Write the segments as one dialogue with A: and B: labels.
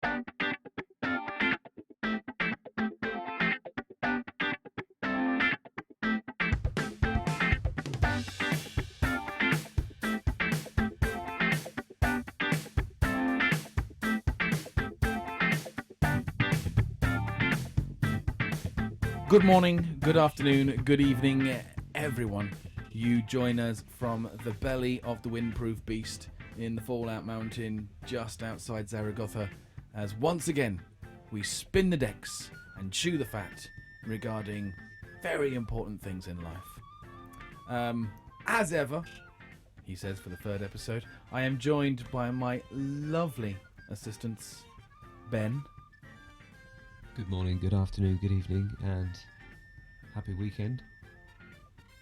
A: Good morning, good afternoon, good evening, everyone. You join us from the belly of the windproof beast in the Fallout Mountain just outside Zaragoza as once again we spin the decks and chew the fat regarding very important things in life. As ever, he says for the third episode, I am joined by my lovely assistants, Ben.
B: Good morning, good afternoon, good evening, and happy weekend.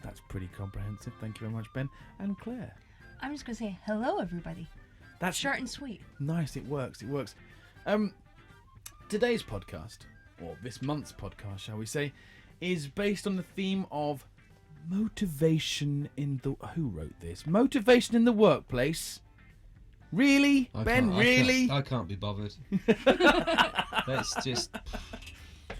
A: That's pretty comprehensive. Thank you very much, Ben. And Claire.
C: I'm just going to say hello, everybody.
A: That's
C: short and sweet.
A: Nice, it works. Today's podcast, or this month's podcast, shall we say, is based on the theme of motivation in the... Who wrote this? Motivation in the workplace. Really? Ben, really?
B: I can't be bothered. Let's just...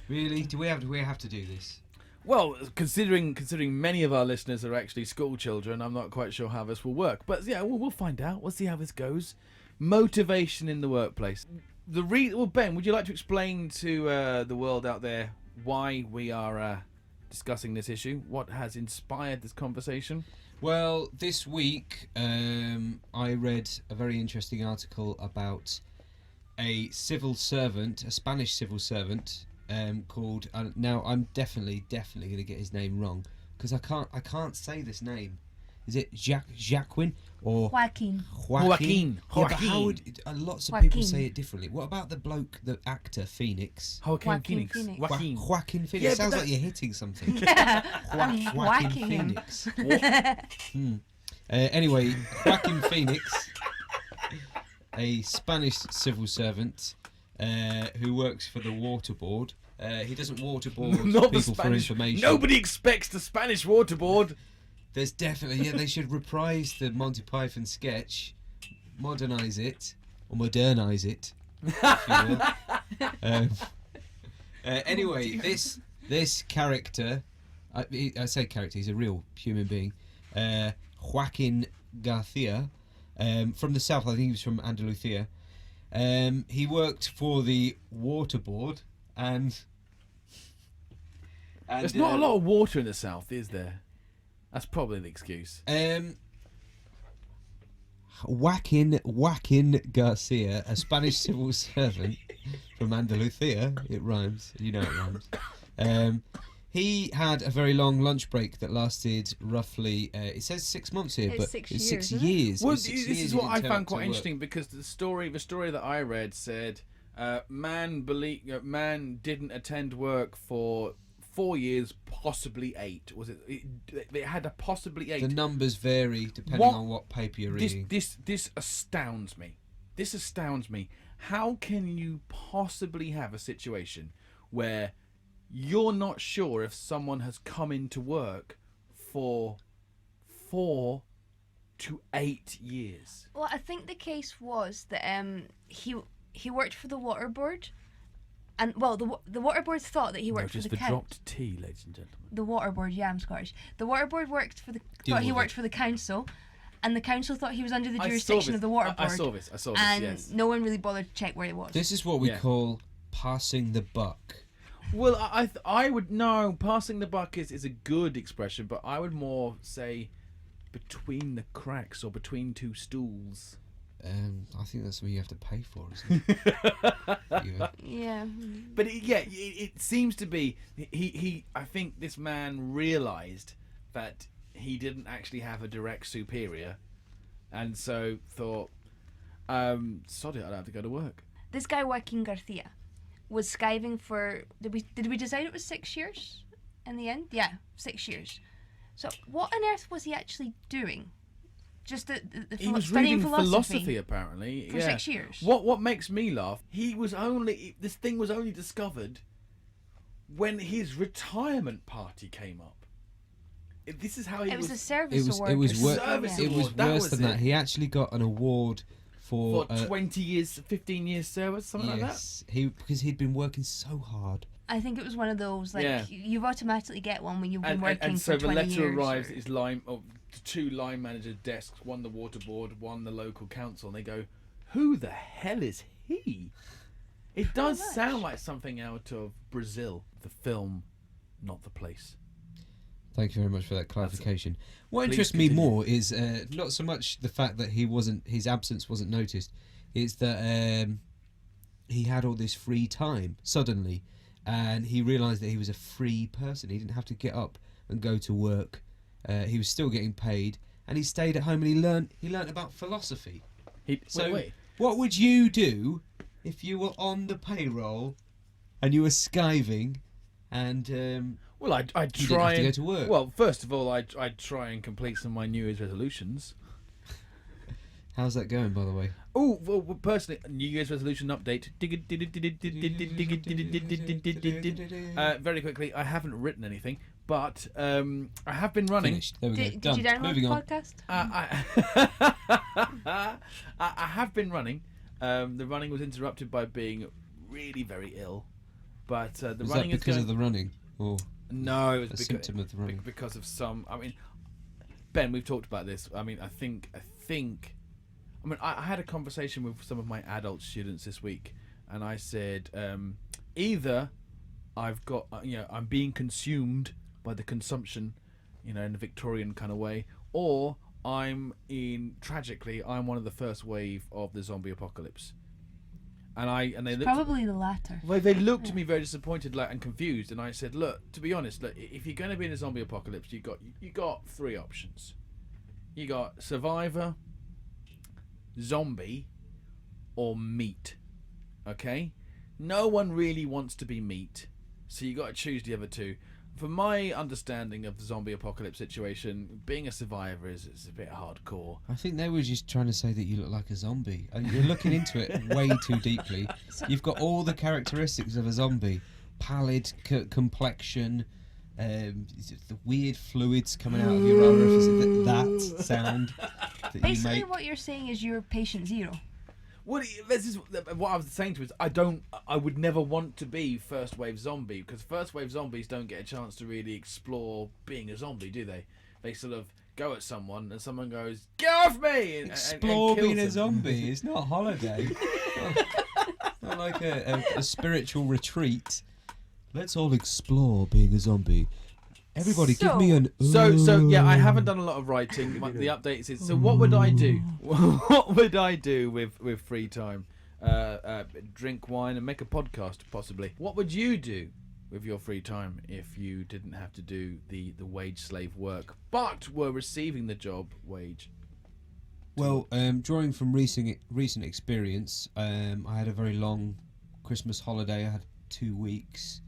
B: Really? Do we have to do this?
A: Well, considering many of our listeners are actually school children, I'm not quite sure how this will work. But yeah, we'll find out. We'll see how this goes. Motivation in the workplace. Well, Ben, would you like to explain to the world out there why we are discussing this issue? What has inspired this conversation?
B: Well, this week I read a very interesting article about a Spanish civil servant called. Now I'm definitely going to get his name wrong because I can't say this name. Is it Jacquin or
C: Joaquin?
A: Joaquin.
B: Yeah, but how would lots of people say it differently? What about the actor Phoenix?
A: Joaquin Phoenix.
B: Joaquin Phoenix.
A: Yeah,
B: sounds like you're hitting something.
C: Yeah, I'm
B: Joaquin
C: whacking him.
B: Phoenix. Anyway, Joaquin Phoenix, a Spanish civil servant who works for the water board. He doesn't waterboard people for information.
A: Nobody expects the Spanish water board.
B: There's definitely, they should reprise the Monty Python sketch, modernise it, if you will. Anyway, this character, I say character, he's a real human being, Joaquin Garcia, from the south, I think he was from Andalusia. He worked for the water board, and
A: there's not a lot of water in the south, is there? That's probably the excuse.
B: Joaquin Garcia, a Spanish civil servant from Andalusia. It rhymes. You know it rhymes. He had a very long lunch break that lasted roughly, it says 6 months here, but it's 6 years.
A: Well, this is what I found quite interesting because the story that I read said man didn't attend work for 4 years, possibly 8. Was it? It had a possibly 8.
B: The numbers vary depending on what paper you're reading.
A: This astounds me. This astounds me. How can you possibly have a situation where you're not sure if someone has come into work for 4 to 8 years?
C: Well, I think the case was that he worked for the water board. And, well, the water board thought that he worked for the council.
A: Dropped T, ladies and gentlemen.
C: The water board, yeah, I'm Scottish. The water board thought he worked for the council, and the council thought he was under the jurisdiction of the water board.
A: I saw this,
C: and
A: yes.
C: No one really bothered to check where he was.
B: This is what we call passing the buck.
A: Well, I would know passing the buck is a good expression, but I would more say between the cracks or between two stools.
B: I think that's something you have to pay for, isn't it?
C: Yeah.
A: But it seems to be I think this man realised that he didn't actually have a direct superior, and so thought, sod it, I'd have to go to work.
C: This guy Joaquin Garcia was skiving for. Did we decide it was 6 years in the end? Yeah, 6 years. So what on earth was he actually doing? Just
A: he was reading philosophy apparently
C: for 6 years.
A: What makes me laugh? This thing was only discovered when his retirement party came up. This is how he was.
C: It was a service award.
B: It was worse than that. He actually got an award for
A: 20 years, 15 years service, something like that.
B: Yes, because he'd been working so hard.
C: I think it was one of those, like,
A: Yeah.
C: you automatically get one when you've been
A: And
C: working
A: so
C: for 20
A: the letter
C: years.
A: arrives
C: or-
A: at his line, two line managers' desks, one the water board, one the local council, and they go, "Who the hell is he?" It does
C: much.
A: sound like something out of Brazil, the film, not the place.
B: Thank you very much for that clarification. What
A: Please
B: interests me
A: continue.
B: more is not so much the fact that his absence wasn't noticed. It's that he had all this free time suddenly, and he realised that he was a free person. He didn't have to get up and go to work. He was still getting paid, and he stayed at home and he learnt about philosophy. So,
A: Wait.
B: what would you do if you were on the payroll and you were skiving and
A: Well, I'd
B: you didn't
A: try
B: have to
A: and
B: go to work?
A: Well, first of all, I'd try and complete some of my New Year's resolutions.
B: How's that going, by the way?
A: Oh, well, personally, New Year's resolution update. Very quickly, I haven't written anything, but I have been running.
B: Finished. There we go.
C: Did
B: Done.
C: you download
B: Moving
C: the
B: on.
C: podcast?
A: I have been running. The running was interrupted by being really very ill, but the
B: Was
A: running
B: that because
A: is
B: of the running, or
A: no, it
B: a
A: was
B: symptom of the running?
A: because of some. I mean, Ben, we've talked about this. I mean, I think. I mean, I had a conversation with some of my adult students this week, and I said, either I've got, I'm being consumed by the consumption, in the Victorian kind of way, or tragically, I'm one of the first wave of the zombie apocalypse. And they looked.
C: Probably the latter.
A: Well, they looked at me very disappointed, and confused, and I said, "Look, to be honest, if you're going to be in a zombie apocalypse, you got three options. You got survivor, zombie, or meat. Okay, no one really wants to be meat, so you got to choose the other two. From my understanding of the zombie apocalypse situation, being a survivor is a bit hardcore.
B: I think they were just trying to say that you look like a zombie. And you're looking into it way too deeply. You've got all the characteristics of a zombie: pallid complexion, the weird fluids coming out of your orifice. That sound that you
C: Basically,
B: make.
C: what you're saying is you're patient zero.
A: Well, this is what I was saying to is I would never want to be first wave zombie, because first wave zombies don't get a chance to really explore being a zombie, do they? They sort of go at someone and someone goes, "Get off me!" and
B: Explore
A: kills
B: being a
A: them.
B: zombie. It's not a holiday. Not like a spiritual retreat. Let's all explore being a zombie. Everybody, give me an.
A: So yeah, I haven't done a lot of writing. The update is, so what would I do? What would I do with free time? Drink wine and make a podcast, possibly. What would you do with your free time if you didn't have to do the wage slave work, but were receiving the job wage?
B: Well, drawing from recent experience, I had a very long Christmas holiday. I had 2 weeks.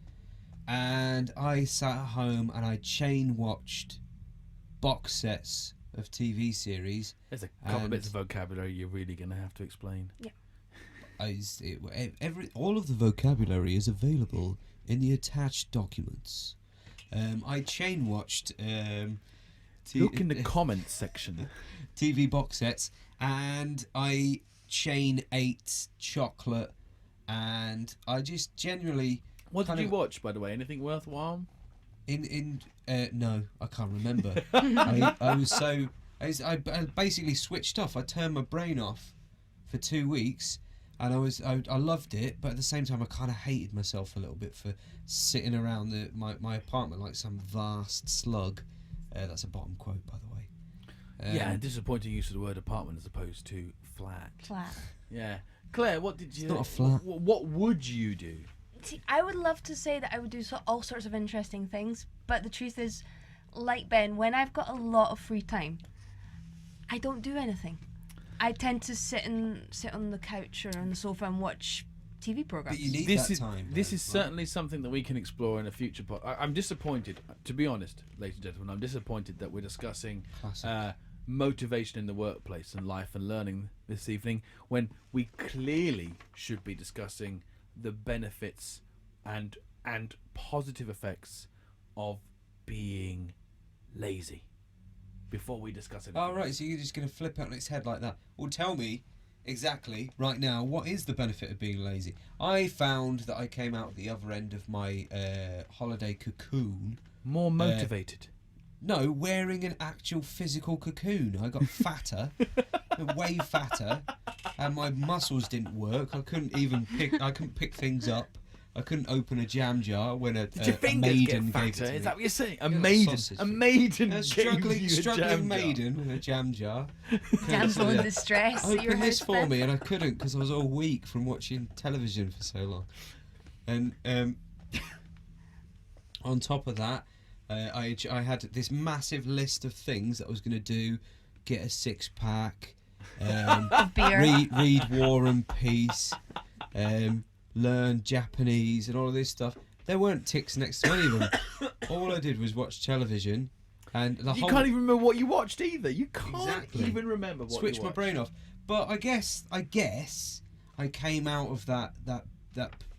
B: And I sat at home and I chain watched box sets of TV series.
A: There's a couple of bits of vocabulary you're really going to have to explain.
C: Yeah.
B: All of the vocabulary is available in the attached documents. I chain watched.
A: Look in the comments section.
B: TV box sets, and I chain ate chocolate, and I just generally.
A: What did you watch, by the way? Anything worthwhile?
B: No, I can't remember. I basically switched off. I turned my brain off for 2 weeks, and I loved it, but at the same time I kind of hated myself a little bit for sitting around my apartment like some vast slug. That's a bottom quote, by the way.
A: Yeah, disappointing use of the word apartment as opposed to flat.
C: Flat.
A: Yeah, Claire, what did you?
B: It's not a flat.
A: What would you do?
C: See, I would love to say that I would do all sorts of interesting things, but the truth is, like Ben, when I've got a lot of free time, I don't do anything. I tend to sit on the couch or on the sofa and watch TV programs.
B: But you need
A: This
B: that
A: is
B: time.
A: this is certainly something that we can explore in a future pod. I'm disappointed, to be honest, ladies and gentlemen. I'm disappointed that we're discussing
B: Classic.
A: motivation in the workplace and life and learning this evening, when we clearly should be discussing the benefits and positive effects of being lazy before we discuss it.
B: Oh, right, so you're just going to flip it on its head like that. Well, tell me, exactly. Right now, what is the benefit of being lazy? I found that I came out the other end of my holiday cocoon.
A: More motivated.
B: No, wearing an actual physical cocoon. I got fatter, way fatter, and my muscles didn't work. I couldn't pick things up. I couldn't open a jam jar when a
A: Did your fingers
B: maiden
A: get fatter?
B: gave it to me.
A: Is that what you're saying? A
B: Yeah,
A: maiden.
B: sausage.
A: A maiden.
B: A
A: gave you a
B: struggling
A: jam
B: maiden with a jam jar.
C: Damsel in distress. at your
B: Open this
C: house,
B: for
C: Ben.
B: me, and I couldn't because I was all weak from watching television for so long. And on top of that, I had this massive list of things that I was going to do: get a 6-pack,
C: Beer.
B: read War and Peace, learn Japanese, and all of this stuff. There weren't ticks next to any of them. All I did was watch television, and
A: You can't even remember what you watched either. You can't
B: Exactly.
A: even remember what
B: switch
A: you
B: my
A: watched.
B: brain off. But I guess I came out of that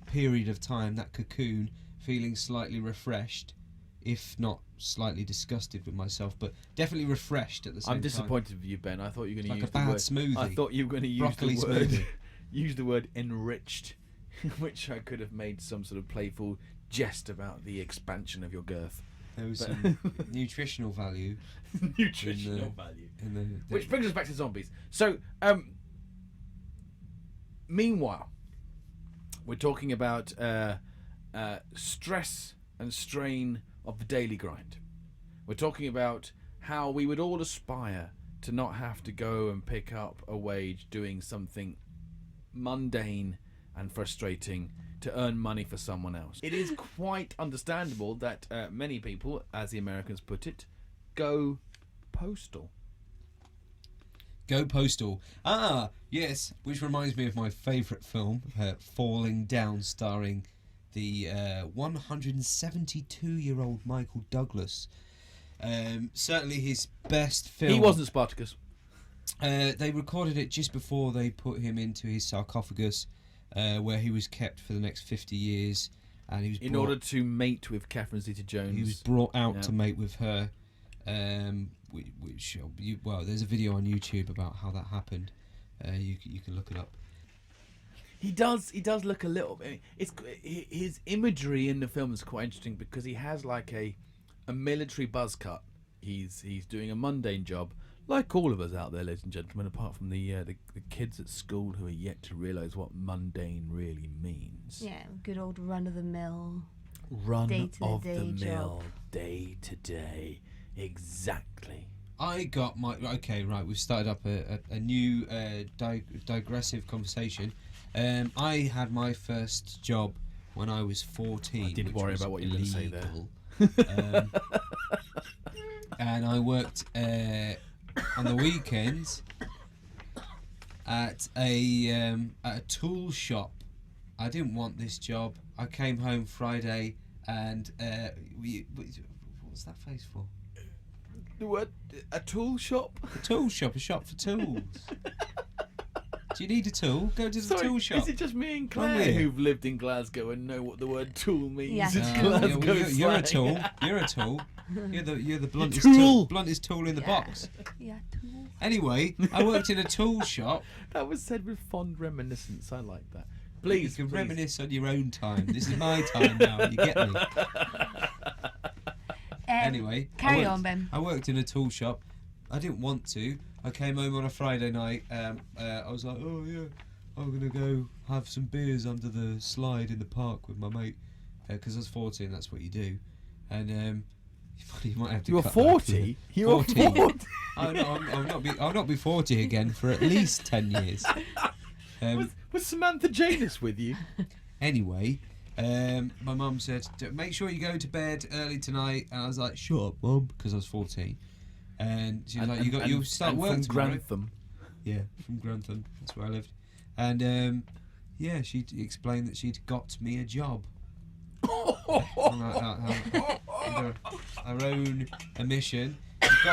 B: period of time, that cocoon, feeling slightly refreshed, if not slightly disgusted with myself, but definitely refreshed at the same
A: I'm
B: time.
A: disappointed with you, Ben. I thought you were going to
B: Like
A: use
B: a
A: the
B: bad
A: word.
B: smoothie.
A: I thought you were going to use
B: Broccoli
A: the word.
B: smoothie.
A: Use the word enriched, which I could have made some sort of playful jest about the expansion of your girth.
B: There was
A: But-
B: some nutritional value
A: Nutritional value.
B: in the
A: Which brings us back to zombies. So, meanwhile, we're talking about stress and strain of the daily grind. We're talking about how we would all aspire to not have to go and pick up a wage doing something mundane and frustrating to earn money for someone else. It is quite understandable that many people, as the Americans put it, go postal.
B: Go postal. Ah, yes, which reminds me of my favourite film, Falling Down, starring the 172-year-old Michael Douglas. Certainly his best film.
A: He wasn't Spartacus.
B: They recorded it just before they put him into his sarcophagus, where he was kept for the next 50 years, and he was
A: In order to mate with Catherine Zeta-Jones.
B: he was brought out
A: Yeah.
B: to mate with her. Well, there's a video on YouTube about how that happened. You can look it up.
A: He does look a little bit. His imagery in the film is quite interesting because he has like a military buzz cut. He's doing a mundane job, like all of us out there, ladies and gentlemen. Apart from the kids at school who are yet to realise what mundane really means.
C: Yeah, good old run of the mill.
A: Run of
C: Day-to-day
A: the mill,
C: job.
A: day to day, exactly.
B: I got my okay. Right, we've started up a new digressive conversation. I had my first job when I was 14.
A: I did
B: which
A: worry
B: was
A: about what you were going to say there.
B: illegal. And I worked on the weekends at a tool shop. I didn't want this job. I came home Friday and what's that face for?
A: The word a tool shop.
B: A tool shop, a shop for tools. Do you need a tool? Go to the tool shop.
A: Is it just me and
B: Come
A: Claire
B: here.
A: who've lived in Glasgow and know what the word tool means?
C: Yeah.
A: It's
C: Yeah,
A: Glasgow
B: well, you're a
A: slang.
B: tool. You're a tool. You're the bluntest
A: Tool.
B: bluntest tool in the box.
C: Yeah, tool.
B: Anyway, I worked in a tool shop.
A: That was said with fond reminiscence. I like that.
B: You
A: Please,
B: can
A: please.
B: reminisce on your own time. This is my time now. You get me. Anyway,
C: Carry on, Ben.
B: I worked in a tool shop. I didn't want to. I came home on a Friday night. I was like, oh yeah, I'm gonna go have some beers under the slide in the park with my mate, because I was 14. That's what you do. And you might have to.
A: You were
B: cut that
A: 40.
B: for-
A: You were
B: 14.
A: 40.
B: Oh no, I'll not be 40 again for at least 10 years.
A: Was Samantha Janus with you?
B: Anyway, my mum said, make sure you go to bed early tonight. And I was like, shut up, mum, because I was 14. And she was like, you'll start work
A: from
B: tomorrow.
A: Grantham.
B: Yeah, from Grantham. That's where I lived. And yeah, she explained that she'd got me a job. Under her own admission. She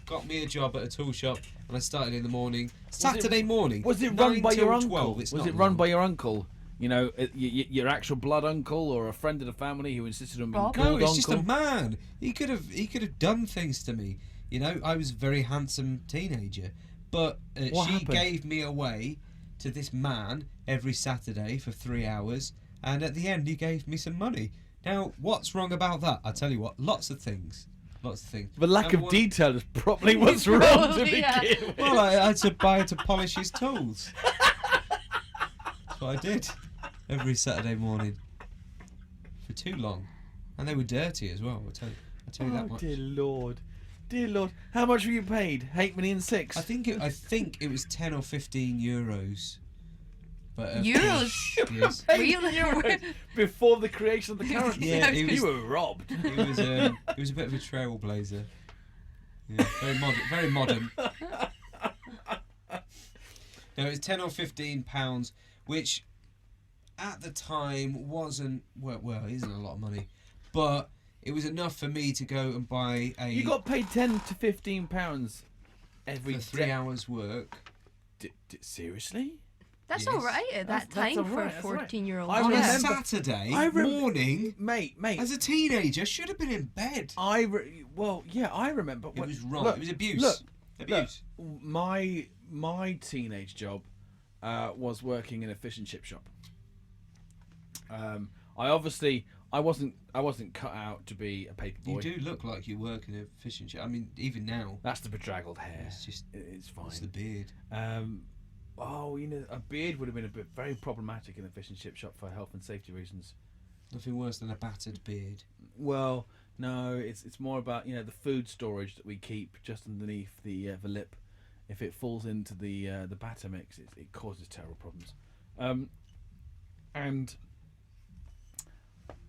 B: got me a job at a tool shop, and I started in the morning. Saturday morning.
A: Was it run
B: 9
A: by your
B: till
A: uncle?
B: 12. It's
A: Was
B: not
A: it run
B: long.
A: by your uncle? You know, your actual blood uncle or a friend of the family who insisted on being
C: Rob?
A: called
B: No, it's
A: uncle?
B: just a man. He could have done things to me. You know, I was a very handsome teenager, But
A: What
B: she
A: happened?
B: gave me away to this man every Saturday for 3 hours, and at the end he gave me some money. Now, what's wrong about that? I tell you what, lots of things.
A: The lack
B: Number
A: of
B: one-
A: detail is probably what's wrong to
C: Probably,
A: begin
C: yeah.
A: with.
B: Well, I had to buy her to polish his tools. That's what I did every Saturday morning for too long, and they were dirty as well. I tell you that much.
A: Dear Lord, how much were you paid? 8,600,000.
B: I think it was 10 or 15 euros. But
C: Euros?
B: Yes.
C: Were you
A: Euros before the creation of the currency.
B: Yeah, it was-
A: you were robbed.
B: He was a bit of a trailblazer. Yeah, very modern. No, it was 10 or 15 pounds, which at the time wasn't well, it isn't a lot of money, but it was enough for me to go and buy a
A: You got paid 10 to 15 pounds every
B: for 3 hours work
A: seriously?
C: That's
B: Yes.
C: all right at that
A: That's
C: time
A: all
C: for
A: right,
C: a
A: that's all right.
C: 14-year-old.
A: I
B: on a
A: remember-
B: Saturday
A: I
B: morning
A: Mate.
B: as a teenager. Should have been in bed.
A: I remember.
B: It was wrong.
A: Look,
B: It was abuse.
A: Look,
B: Abuse.
A: Look, my teenage job was working in a fish and chip shop. I wasn't cut out to be a paper boy.
B: You do look like you work in a fish and chip. I mean, even now,
A: That's the bedraggled hair.
B: it's just
A: It's fine.
B: it's the beard.
A: A beard would have been very problematic in a fish and chip shop for health and safety reasons.
B: Nothing worse than a battered beard.
A: Well, no, it's more about the food storage that we keep just underneath the lip. If it falls into the batter mix, it causes terrible problems. And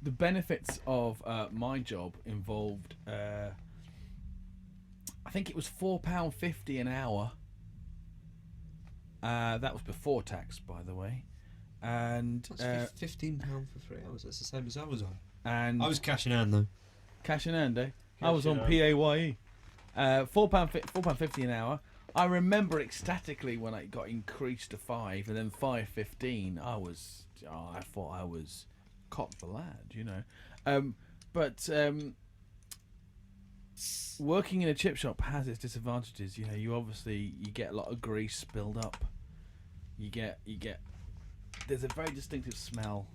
A: the benefits of my job involved, I think it was £4.50 an hour. That was before tax, by the way. And
B: That's £15 for 3 hours. That's the same as I was on.
A: and
B: I was cash in hand though.
A: cash in hand, eh? I was
B: Cash
A: on
B: in
A: PAYE. £4.50 an hour. I remember ecstatically when it got increased to £5 and then £5.15. I thought I was cock the lad, But working in a chip shop has its disadvantages. You get a lot of grease build up. You get. There's a very distinctive smell.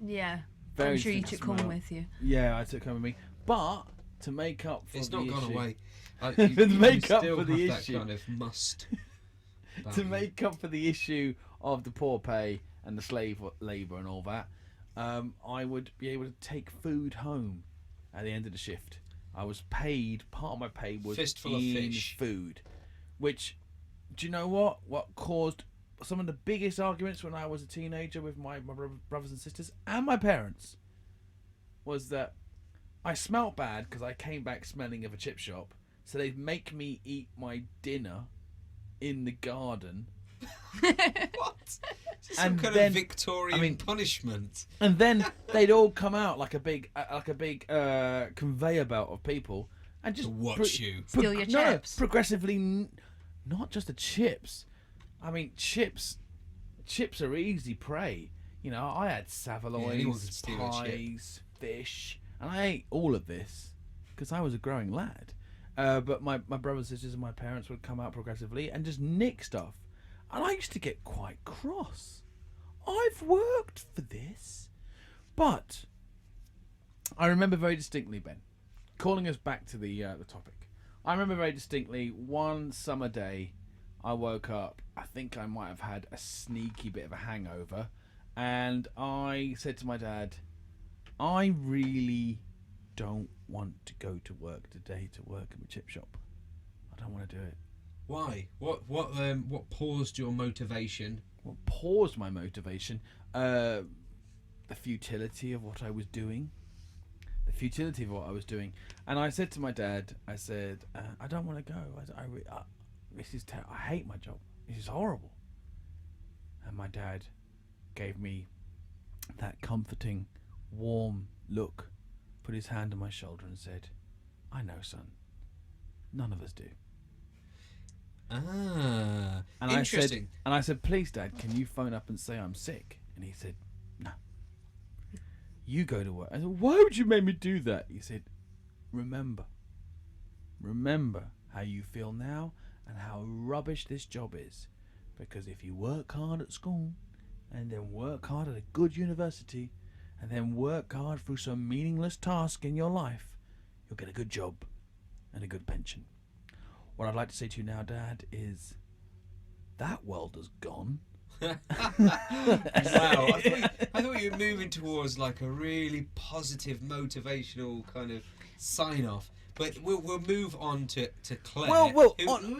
C: Yeah.
A: Very
C: I'm sure you
A: distinctive
C: took home
A: smell.
C: with you.
A: Yeah, I took home with me. But to make up for
B: It's
A: the
B: not
A: issue,
B: gone away.
A: To make up
B: still
A: for the
B: have
A: issue.
B: that kind of must. about
A: to
B: you.
A: make up for the issue of the poor pay and the slave labour and all that, I would be able to take food home at the end of the shift. I was paid, part of my pay was
B: Fistful of
A: in
B: fish.
A: food, which, do you know what caused some of the biggest arguments when I was a teenager with my brothers and sisters and my parents was that I smelt bad because I came back smelling of a chip shop, so they'd make me eat my dinner in the garden.
B: What? Is this some
A: And
B: kind
A: then-
B: of Victorian punishment?
A: And then they'd all come out like a big conveyor belt of people and just
B: To watch you.
C: Steal your chips.
A: progressively, not just the chips. I mean, chips are easy prey. I had
B: Yeah, anyone could
A: saveloys,
B: steal a chip.
A: pies, fish, and I ate all of this because I was a growing lad. But my brothers, sisters, and my parents would come out progressively and just nick stuff, and I used to get quite cross. I've worked for this. But I remember very distinctly, Ben, calling us back to the topic. I remember very distinctly one summer day I woke up. I think I might have had a sneaky bit of a hangover, and I said to my dad, I really don't want to go to work today to work in a chip shop. I don't want to do it.
B: Why? What paused your motivation?
A: What paused my motivation? The futility of what I was doing. And I said to my dad, I said, I don't want to go. This is I hate my job. This is horrible. And my dad gave me that comforting, warm look, put his hand on my shoulder and said, I know, son. None of us do.
B: Ah,
A: And
B: interesting.
A: I said, please, Dad, can you phone up and say I'm sick? And he said, no. You go to work. I said, why would you make me do that? He said, remember how you feel now and how rubbish this job is. Because if you work hard at school, and then work hard at a good university, and then work hard through some meaningless task in your life, you'll get a good job and a good pension. What I'd like to say to you now, Dad, is that world has gone.
B: Wow, I thought you were moving towards like a really positive, motivational kind of sign-off. But we'll move on to Claire.
A: Well,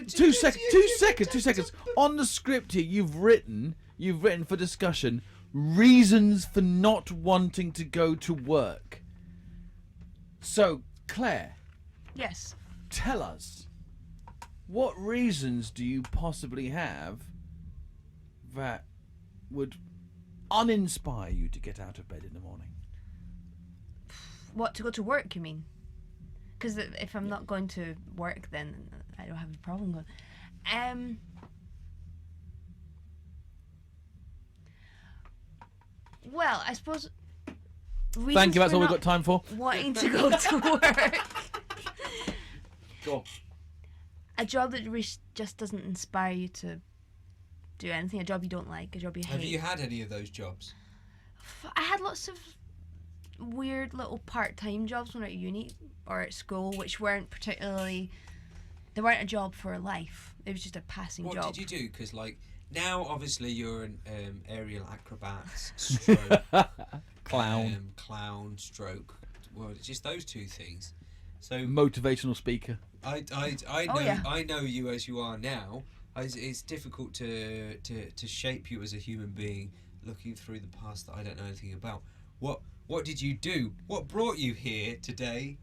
A: two seconds. On the script here, you've written for discussion reasons for not wanting to go to work. So, Claire,
C: Yes.
A: tell us, what reasons do you possibly have that would uninspire you to get out of bed in the morning?
C: What, to go to work, you mean? Because if I'm not going to work, then I don't have a problem going. Well, I suppose.
A: Thank you, that's all we've got time for.
C: Wanting to go to work.
A: Go on.
C: A job that just doesn't inspire you to do anything. A job you don't like. A job you hate.
B: Have you had any of those jobs?
C: I had lots of weird little part-time jobs when I was at uni or at school, which weren't particularly. They weren't a job for life. It was just a passing job.
B: What did you do? Because like now, obviously, you're an aerial acrobat, stroke,
A: Clown.
B: stroke. Well, it's just those two things. So
A: Motivational speaker.
B: I know
C: Oh, yeah.
B: I know you as you are now. It's difficult to shape you as a human being, looking through the past that I don't know anything about. What did you do? What brought you here today?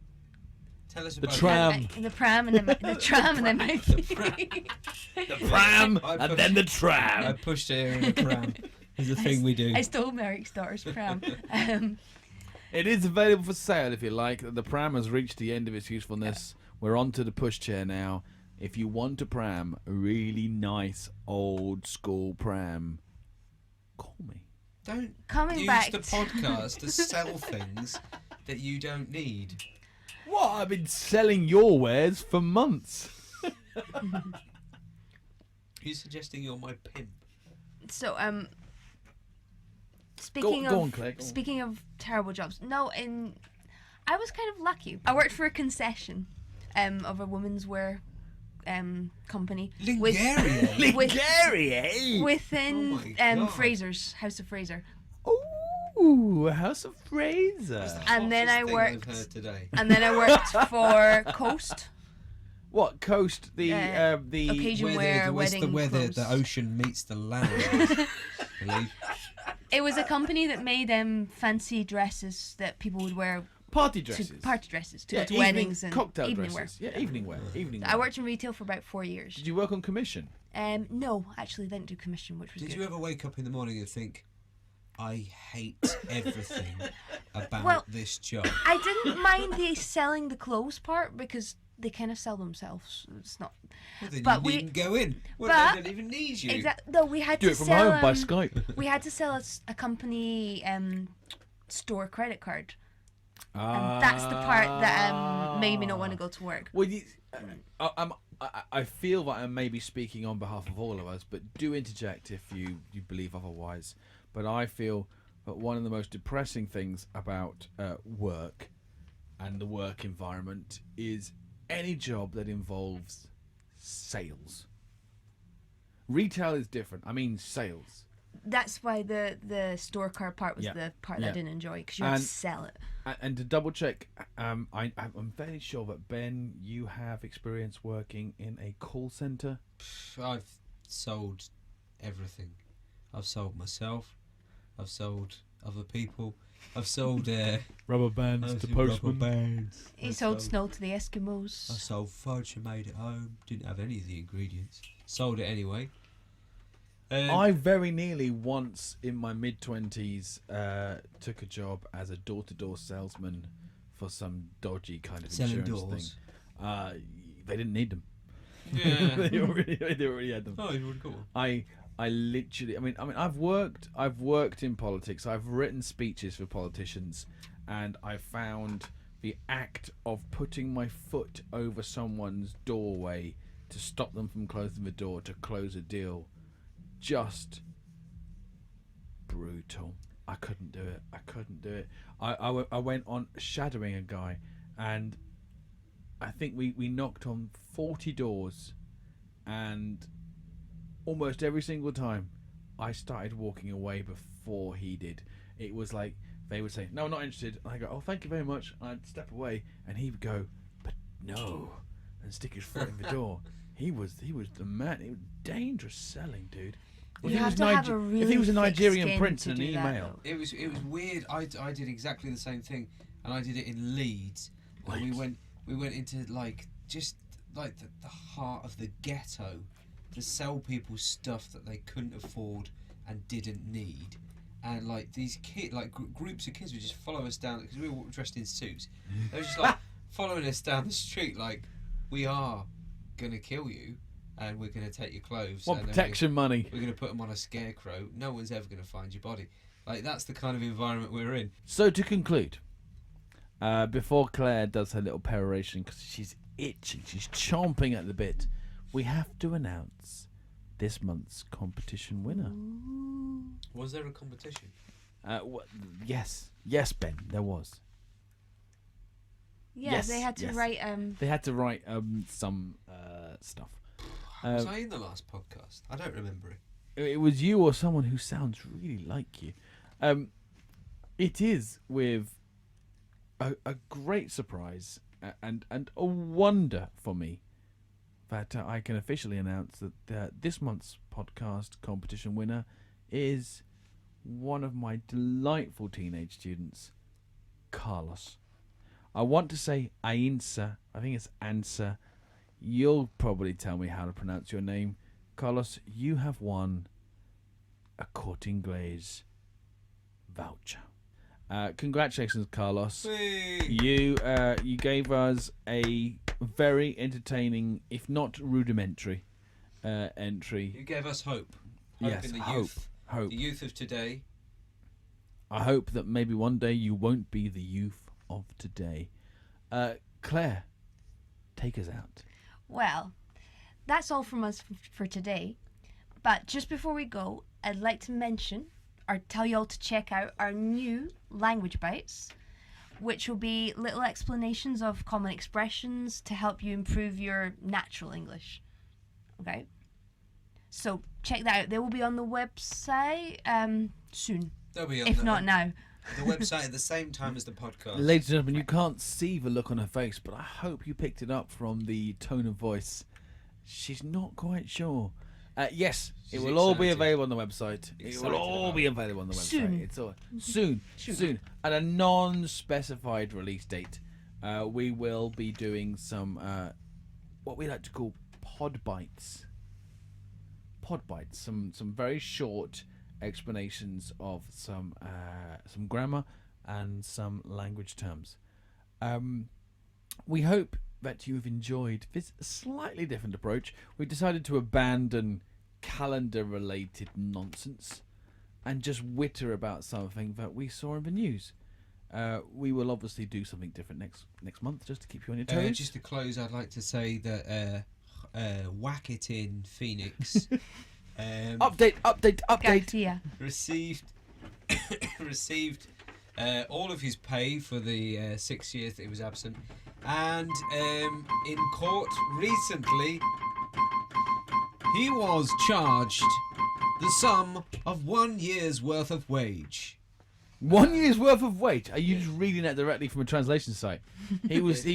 B: Tell us about
A: tram.
C: The pram and the tram and then my
A: The pram and then the
B: I
A: tram.
B: pushed her in a pram. Is a thing we do.
C: I stole Merrick's daughter's pram.
A: It is available for sale if you like. The pram has reached the end of its usefulness. We're on to the pushchair now. If you want a pram, a really nice old school pram, call me.
B: Don't
C: Coming
B: use
C: back
B: the
C: to-
B: podcast to sell things that you don't need.
A: What? I've been selling your wares for months.
B: You're suggesting you're my pimp.
C: So speaking
A: Go on, Claire, go on.
C: speaking of terrible jobs, I was kind of lucky. I worked for a concession of a women's wear company
B: Lingaria.
A: Lingaria.
C: within
B: Oh my God.
C: Fraser's House of Fraser.
A: Ooh, House of Fraser.
C: And then I
B: Hottest thing
C: worked-
B: I've heard today.
C: And then I worked for Coast.
A: What coast? The
C: Occasion wear,
B: where's
C: wedding
B: the weather?
C: clothes.
B: The ocean meets the land. I believe.
C: It was a company that made
A: fancy
C: dresses that people would wear
A: party
C: to
A: dresses.
C: party dresses to
A: Yeah,
C: go to
A: evening-
C: weddings and
A: cocktail
C: evening
A: dresses.
C: wear.
A: Yeah, evening wear. Evening wear.
C: I worked in retail for about 4 years.
A: Did you work on commission?
C: No, actually, didn't do commission, which was
B: Did
C: good.
B: you ever wake up in the morning and think, I hate everything about
C: Well,
B: this job?
C: I didn't mind the selling the clothes part because they kind of sell themselves. It's not
B: Well, then
C: but
B: you
C: we-
B: needn't go in. Well,
C: but-
B: they don't even need you.
C: exactly. No, we had
A: Do
C: to
A: it from
C: sell.
A: home by Skype.
C: We had to sell a company store credit card,
A: Ah.
C: and that's the part that made me not want to go to work.
A: Well, I feel that I'm maybe speaking on behalf of all of us, but do interject if you believe otherwise. But I feel that one of the most depressing things about work and the work environment is any job that involves sales. Retail is different. I mean sales.
C: That's why the store card part was
A: Yeah.
C: the part that
A: Yeah.
C: I didn't enjoy because you had to
A: And-
C: sell it.
A: And to double check, I'm fairly sure that Ben, you have experience working in a call center.
B: I've sold everything. I've sold myself. I've sold other people. I've sold
A: Rubber bands
B: I've
A: to
B: sold rubber
A: postman.
B: bands.
C: He
B: I've
C: sold snow to the Eskimos.
B: I sold fudge and made it home. Didn't have any of the ingredients. Sold it anyway.
A: I very nearly once in my mid-20s took a job as a door-to-door salesman for some dodgy kind of
B: selling
A: insurance
B: doors.
A: thing. They didn't need them.
B: Yeah.
A: they already had them.
B: Oh, you would cool.
A: I literally, I mean, I've worked in politics. I've written speeches for politicians, and I found the act of putting my foot over someone's doorway to stop them from closing the door, to close a deal. Just brutal. I couldn't do it. I went on shadowing a guy, and I think we knocked on 40 doors, and almost every single time I started walking away before he did. It was like they would say, "No, not interested." And I go, "Oh, thank you very much." And I'd step away, and he would go, "But no," and stick his foot in the door. He was the man. It was dangerous selling, dude. If
C: You
A: he
C: have
A: was
C: to have a really
A: if he was a
C: thick
A: Nigerian
C: skin
A: prince
C: to
A: in an
C: do that,
A: email,
C: though.
B: It was weird. I did exactly the same thing, and I did it in Leeds. And we went into like just like the heart of the ghetto to sell people stuff that they couldn't afford and didn't need. And like these groups of kids would just follow us down because we were dressed in suits. They were just like following us down the street, like, "We are gonna kill you, and we're gonna take your clothes.
A: want
B: and then
A: protection money.
B: We're gonna put them on a scarecrow. No one's ever gonna find your body." Like, that's the kind of environment we're in.
A: So to conclude, before Claire does her little peroration, because she's itching, she's chomping at the bit, we have to announce this month's competition winner.
B: Was there a competition?
A: Yes, Ben, there was.
C: Yeah,
A: Yes,
C: they had to
A: yes.
C: write.
A: They had to write some stuff.
B: Was I in the last podcast? I don't remember it.
A: It was you or someone who sounds really like you. It is with a great surprise and a wonder for me that I can officially announce that this month's podcast competition winner is one of my delightful teenage students, Carlos. I want to say Ainsa. I think it's Ansa. You'll probably tell me how to pronounce your name. Carlos, you have won a Corte Inglés voucher. Congratulations, Carlos.
B: Whee!
A: You gave us a very entertaining, if not rudimentary, entry.
B: You gave us hope. Hope
A: Yes,
B: in the
A: hope.
B: youth.
A: Hope.
B: The youth of today.
A: I hope that maybe one day you won't be the youth of today. Claire, take us out.
C: Well, that's all from us for today. But just before we go, I'd like to mention or tell you all to check out our new language bites, which will be little explanations of common expressions to help you improve your natural English. Okay? So check that out. They will be on the website soon,
B: They'll be on
C: if not now.
B: the website at the same time as the podcast.
A: Ladies and gentlemen, you can't see the look on her face, but I hope you picked it up from the tone of voice. She's not quite sure. Yes, it
B: She's
A: will all be
B: excited.
A: available on the website. It
B: Excited
A: will all
B: about
A: be
B: it.
A: available on the website.
C: Soon.
A: It's all soon, at a non-specified release date. We will be doing some what we like to call pod bites. Some very short explanations of some grammar and some language terms. We hope that you have enjoyed this slightly different approach. We decided to abandon calendar-related nonsense and just witter about something that we saw in the news. We will obviously do something different next month, just to keep you on your toes.
B: Just to close, I'd like to say that Whack It in Phoenix
A: Update.
C: Garcia.
B: received all of his pay for the 6 years that he was absent, and in court recently he was charged the sum of 1 year's worth of wage.
A: 1 year's worth of wage. Are you just reading that directly from a translation site? He was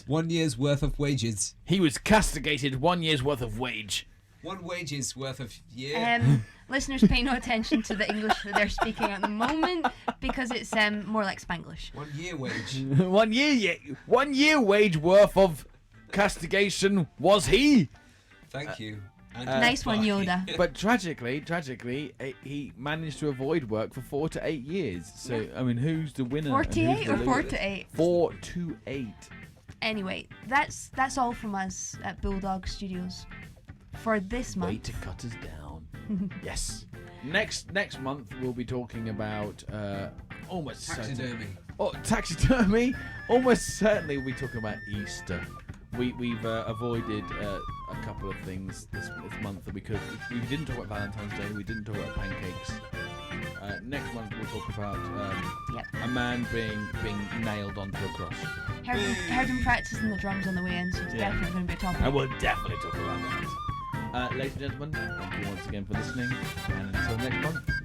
B: 1 year's worth of wages.
A: castigated 1 year's worth of wage.
B: 1 wage's worth of year.
C: Listeners, pay no attention to the English that they're speaking at the moment because it's more like Spanglish.
B: 1 year wage.
A: 1 year wage worth of castigation was he.
B: Thank you. And
C: Nice one,
B: bye.
C: Yoda.
A: But tragically, he managed to avoid work for 4 to 8 years. So I mean, who's the winner? and who's
C: 48
A: the
C: or
A: loser?
C: 4 to 8?
A: 4 to 8.
C: Anyway, that's all from us at Bulldog Studios for this
A: Way
C: month.
A: to cut us down. Yes. Next month we'll be talking about almost
B: Taxidermy.
A: taxidermy. Almost certainly we'll be talking about Easter. We've avoided a couple of things this month that we didn't talk about Valentine's Day. We didn't talk about pancakes. Next month we'll talk about a man being nailed onto a cross.
C: Heard him practicing the drums on the way in, so it's definitely going to be a topic.
A: I will definitely talk about that. Ladies and gentlemen, thank you once again for listening, and until next month.